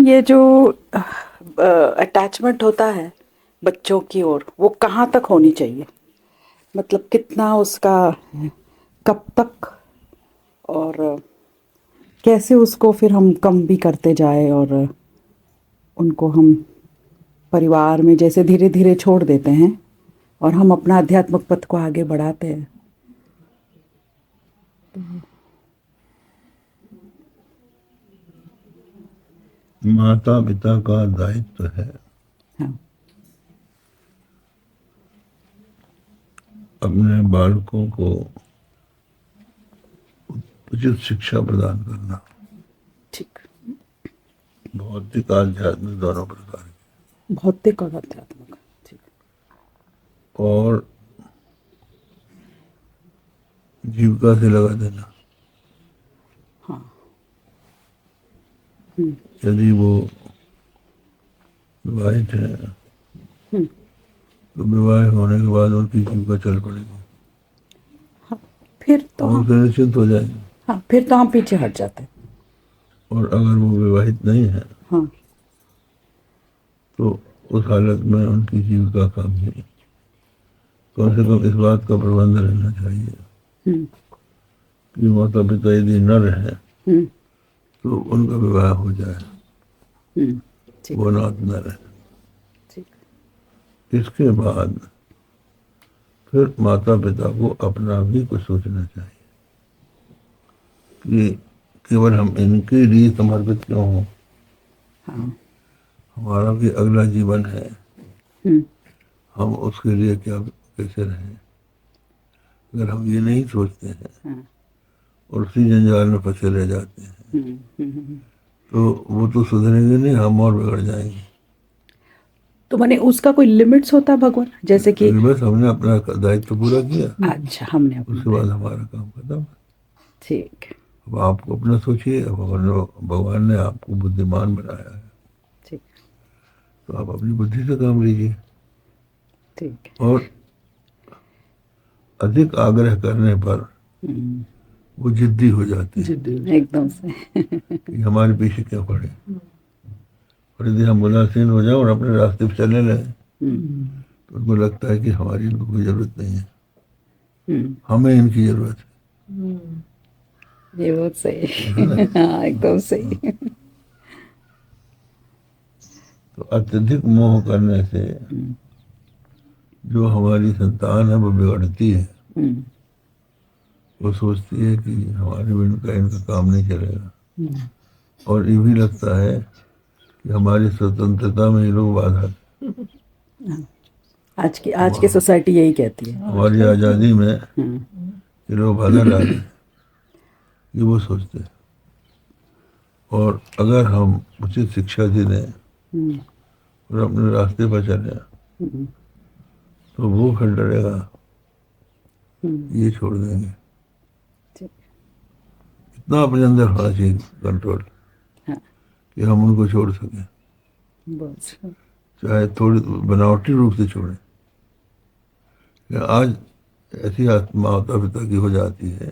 ये जो अटैचमेंट होता है बच्चों की ओर, वो कहाँ तक होनी चाहिए? मतलब कितना उसका, कब तक, और कैसे उसको फिर हम कम भी करते जाए, और उनको हम परिवार में जैसे धीरे धीरे छोड़ देते हैं और हम अपना आध्यात्मिक पथ को आगे बढ़ाते हैं। माता पिता का दायित्व है हाँ, अपने बालकों को उचित शिक्षा प्रदान करना, ठीक। भौतिक आध्यात्मिक दोनों प्रकार की, भौतिक और आध्यात्मिक, ठीक। और जीविका से लगा देना। हाँ। यदि वो विवाहित है तो विवाह होने के बाद उनकी जीविका चल पड़ेगी। हाँ, फिर तो हम उससे निश्चिंत हो जाएंगे। हाँ, फिर तो हम पीछे हट जाते हैं। और अगर वो विवाहित नहीं है हाँ, तो उस हालत में उनकी जीविका का भी कम से कम इस बात का प्रबंध रहना चाहिए कि माता पिता यदि न रहे तो उनका विवाह हो जाए, वो नाथ न रहे। इसके बाद फिर माता पिता को अपना भी कुछ सोचना चाहिए कि केवल हम इनके लिए समर्पित क्यों हों। हाँ, हमारा भी अगला जीवन है, हम उसके लिए क्या कैसे रहें। अगर हम ये नहीं सोचते हैं और उसी जंजाल में फंसे रह जाते हैं तो वो तो सुधरेंगे नहीं, हम और बिगड़ जाएंगे। तो माने उसका कोई लिमिट्स होता है भगवान, जैसे कि बस हमने अपना दायित्व तो पूरा किया, अच्छा, हमने अपना उसके बाद हमारा काम खत्म। ठीक। अब आपको अपना सोचिए। अब भगवान ने आपको बुद्धिमान बनाया है, ठीक। तो आप अपनी बुद्धि से काम लीजिए। ठीक। और अधिक आग्रह करने पर वो जिद्दी हो जाते हैं, एकदम से कि हमारे पीछे क्यों पड़े। और यदि हम उदासीन हो जाए और अपने रास्ते पे चलने लगे तो उनको लगता है कि हमारी इनको कोई जरूरत नहीं है, हमें इनकी जरूरत है। ये बहुत सही हाँ, एकदम सही। तो अत्यधिक मोह करने से जो हमारी संतान है वो बिगड़ती है। वो सोचती है कि हमारे बिना इनका काम नहीं चलेगा, और ये भी लगता है कि हमारी स्वतंत्रता में ये लोग बाधा। आज की सोसाइटी यही कहती है, हमारी आज़ादी में ये लोग बाधा डाल रहे हैं, ये वो सोचते हैं। और अगर हम उचित शिक्षा दे दें और अपने रास्ते पर चले तो वो फिर डरेगा, ये छोड़ देंगे। इतना अपने अंदर होना चाहिए कंट्रोल कि हम उनको छोड़ सकें, चाहे थोड़ी बनावटी रूप से छोड़ें। आज ऐसी माता पिता की हो जाती है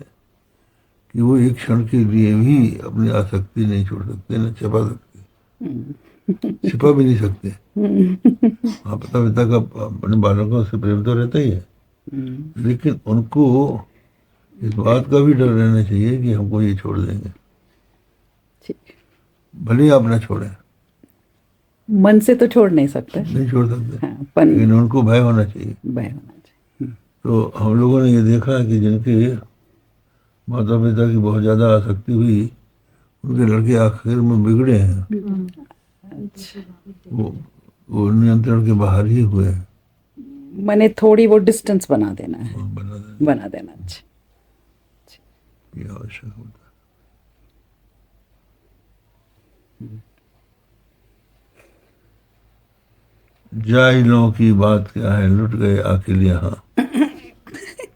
कि वो एक क्षण के लिए भी अपनी आसक्ति नहीं छोड़ सकते, न छिपा सकते, छिपा भी नहीं सकते। माता पिता का अपने बालकों से प्रेम तो रहता ही है, लेकिन उनको इस बात का भी डर रहना चाहिए कि हमको ये छोड़ देंगे। भले ही आप ना छोड़ें, मन से तो छोड़ नहीं सकते, नहीं छोड़ सकते, हाँ, लेकिन उनको भय होना चाहिए। भय होना चाहिए। तो हम लोगों ने ये देखा है कि जिनके माता पिता की बहुत ज़्यादा आसक्ति हुई, उनके लड़के आखिर में बिगड़े हैं। वो नियंत्रण के बाहर ही हुए हैं। मैंने थोड़ी वो डिस्टेंस बना देना है, बना देना। अच्छा, ये आवश्यक होता है। जाहिलों की बात क्या है, लुट गए आखिर यहाँ,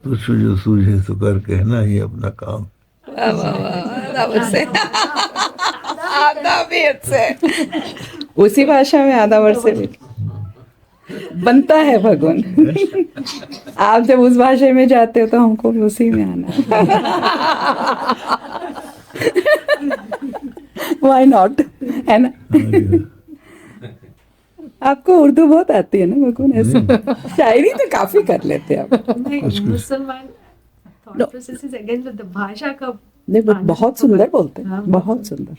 तुझको जो सूझे तो कर, कहना ही अपना काम। उसी भाषा में आधा वर्ष से भी बनता है भगवान। आप जब उस भाषा में जाते हो तो हमको भी उसी में आना। व्हाई नॉट, है ना? आपको उर्दू बहुत आती है ना भगवान, ऐसे शायरी तो काफी कर लेते हैं आप। नहीं, मुसलमान thought process is again with the भाषा का नहीं, but बहुत सुंदर बोलते हैं, हाँ, बहुत सुंदर।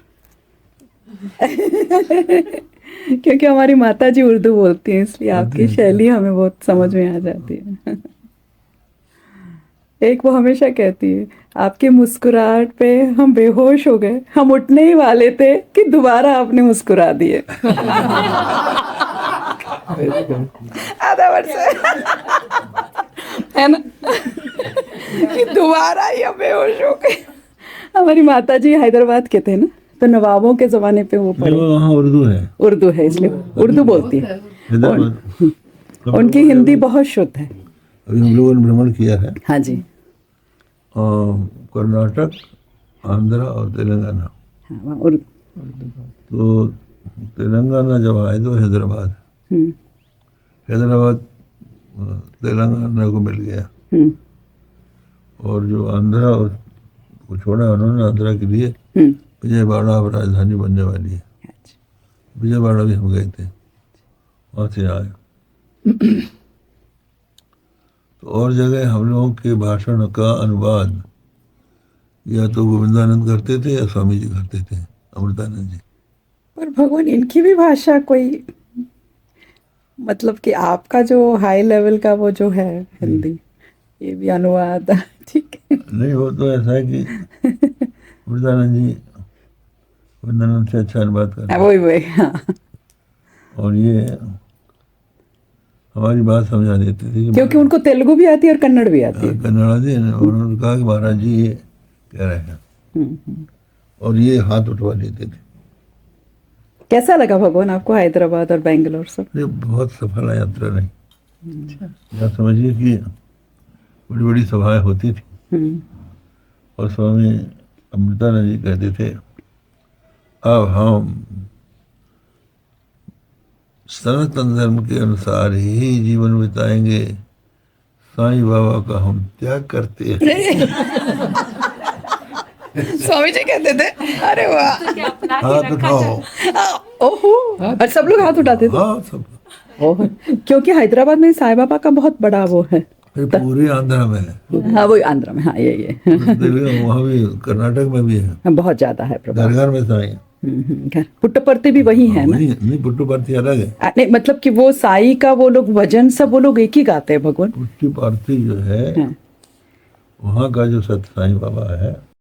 क्योंकि हमारी माता जी उर्दू बोलती हैं, इसलिए आपकी शैली हमें बहुत समझ में आ जाती है। एक वो हमेशा कहती है, आपकी मुस्कुराहट पे हम बेहोश हो गए, हम उठने ही वाले थे कि दोबारा आपने मुस्कुरा दिए। आधा वर्ष है ना, कि दोबारा ही हम बेहोश हो गए। हमारी माता जी हैदराबाद के थे ना, तो नवाबों के जमाने पे वो पढ़े। वहाँ उर्दू है, उर्दू है, इसलिए उर्दू बोलती है। हैदराबाद। उनकी हिंदी बहुत शुद्ध है। अभी हम लोगों ने भ्रमण किया है, हाँ जी। कर्नाटक, आंध्रा और तेलंगाना। हाँ, वहाँ उर्दू। तो तेलंगाना जब आए तो हैदराबाद हम्म, हैदराबाद तेलंगाना को मिल गया, हम्म, और जो आंध्रा और को छोड़ा उन्होंने, आंध्रा के लिए हम्म। विजयवाड़ा अब राजधानी बनने वाली है। अच्छा। विजयवाड़ा भी हम गए थे, वहाँ से आए। तो और जगह हम लोगों के भाषण का अनुवाद या तो गोविंदानंद करते थे या स्वामी जी करते थे, अमृतानंद जी। पर भगवान, इनकी भी भाषा कोई, मतलब कि आपका जो हाई लेवल का वो जो है हिंदी, ये भी अनुवाद ठीक है। नहीं, वो तो ऐसा है कि अमृतानंद जी गोविंदानंद से अच्छा अनुवाद करते हैं, वही वही, हाँ। और ये हमारी बात समझा देते थे कि क्योंकि उनको तेलुगु भी आती है और कन्नड़ भी आती है। कन्नड़ा जी ने, और उन्होंने कहा कि महाराज जी ये कह रहे हैं, हम्म। और ये हाथ उठवा लेते थे। कैसा लगा भगवान आपको हैदराबाद और बेंगलोर सब? ये बहुत सफल यात्रा रही। यहाँ समझिए कि बड़ी बड़ी सभाएं होती थी, हम्म, और स्वामी अमृतानंद जी कहते थे, अब हम सनातन धर्म के अनुसार ही जीवन बिताएंगे, साईं बाबा का हम त्याग करते हैं। स्वामी जी कहते थे, अरे वाह। तो क्या अपना के हाथ रखा उठाओ। जाए। ओहो, और सब लोग हाथ उठाते थे। हाँ, सब। ओह, क्योंकि हैदराबाद में साईं बाबा का बहुत बड़ा वो है। ये पूरे आंध्रा में है, हाँ, वही आंध्र में, हाँ ये वहाँ भी, कर्नाटक में भी है, बहुत ज्यादा है प्रभाव। घर घर में साईं। घर पुट्टपर्ती भी वही है ना? वही नहीं, पुट्टुपर्थी अलग है। नहीं, मतलब कि वो साई का वो लोग भजन सब वो लोग एक ही गाते हैं भगवान। पुट्टुपर्थी जो है, हाँ। वहाँ का जो सत्य साईं बाबा है,